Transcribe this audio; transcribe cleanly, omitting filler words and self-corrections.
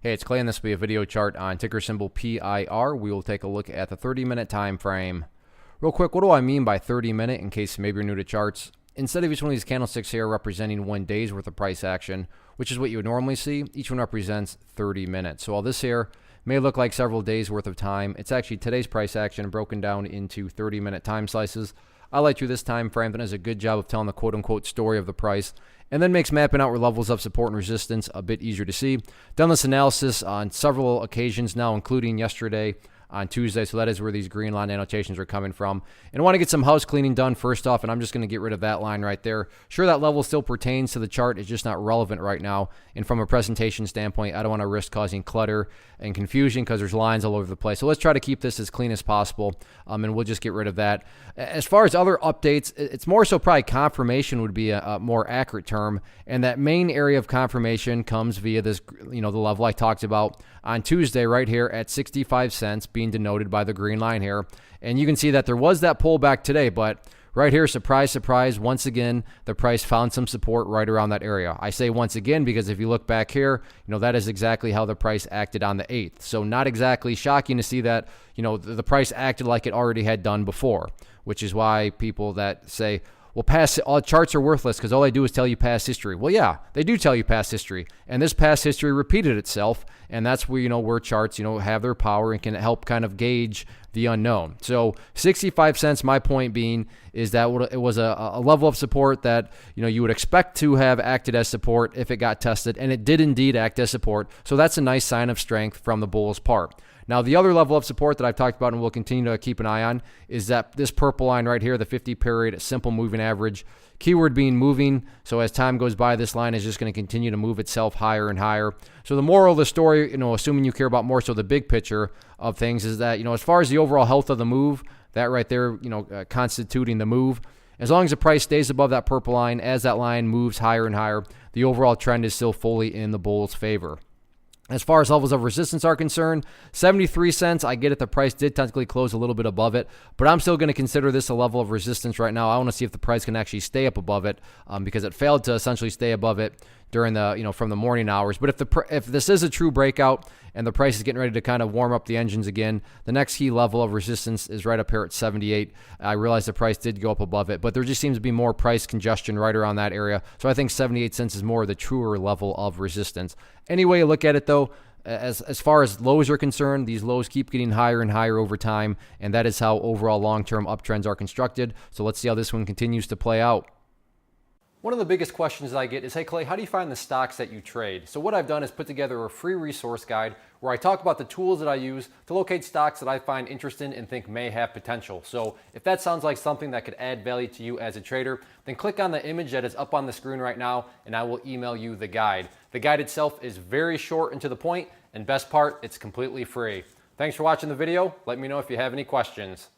Hey, it's Clay, and this will be a video chart on ticker symbol PIR. We will take a look at the 30-minute time frame. Real quick, what do I mean by 30-minute in case maybe you're new to charts? Instead of each one of these candlesticks here representing 1 day's worth of price action, which is what you would normally see, each one represents 30 minutes. So while this here may look like several days worth of time, it's actually today's price action broken down into 30-minute time slices. I like through this time frame that does a good job of telling the quote-unquote story of the price, and then makes mapping out where levels of support and resistance a bit easier to see. Done this analysis on several occasions now, including yesterday on Tuesday, so that is where these green line annotations are coming from. And I want to get some house cleaning done first off, and I'm just going to get rid of that line right there. Sure, that level still pertains to the chart, it's just not relevant right now. And from a presentation standpoint, I don't want to risk causing clutter and confusion because there's lines all over the place. So let's try to keep this as clean as possible, and we'll just get rid of that. As far as other updates, it's more so probably confirmation would be a more accurate term, and that main area of confirmation comes via this, the level I talked about on Tuesday right here at 65 cents, being denoted by the green line here. And you can see that there was that pullback today, but right here, surprise, surprise, once again, the price found some support right around that area. I say once again because if you look back here, that is exactly how the price acted on the 8th. So not exactly shocking to see that, the price acted like it already had done before, which is why people that say, well, all charts are worthless because all they do is tell you past history. Well, yeah, they do tell you past history, and this past history repeated itself, and that's where, where charts, have their power and can help kind of gauge the unknown. So 65 cents, my point being, is that it was a level of support that, you would expect to have acted as support if it got tested, and it did indeed act as support. So that's a nice sign of strength from the bulls' part. Now, the other level of support that I've talked about and we'll continue to keep an eye on is that this purple line right here, the 50-period simple moving average, keyword being moving. So as time goes by, this line is just going to continue to move itself higher and higher. So the moral of the story, assuming you care about more so the big picture of things, is that, as far as the overall health of the move, that right there, constituting the move, as long as the price stays above that purple line, as that line moves higher and higher, the overall trend is still fully in the bulls' favor. As far as levels of resistance are concerned, 73 cents, I get it, the price did technically close a little bit above it, but I'm still going to consider this a level of resistance right now. I want to see if the price can actually stay up above it, because it failed to essentially stay above it during the, from the morning hours. But if this is a true breakout and the price is getting ready to kind of warm up the engines again, the next key level of resistance is right up here at 78. I realize the price did go up above it, but there just seems to be more price congestion right around that area. So I think 78 cents is more the truer level of resistance. Any way you look at it though, as far as lows are concerned, these lows keep getting higher and higher over time, and that is how overall long-term uptrends are constructed. So let's see how this one continues to play out. One of the biggest questions that I get is, hey Clay, how do you find the stocks that you trade? So what I've done is put together a free resource guide where I talk about the tools that I use to locate stocks that I find interesting and think may have potential. So if that sounds like something that could add value to you as a trader, then click on the image that is up on the screen right now and I will email you the guide. The guide itself is very short and to the point, and best part, it's completely free. Thanks for watching the video. Let me know if you have any questions.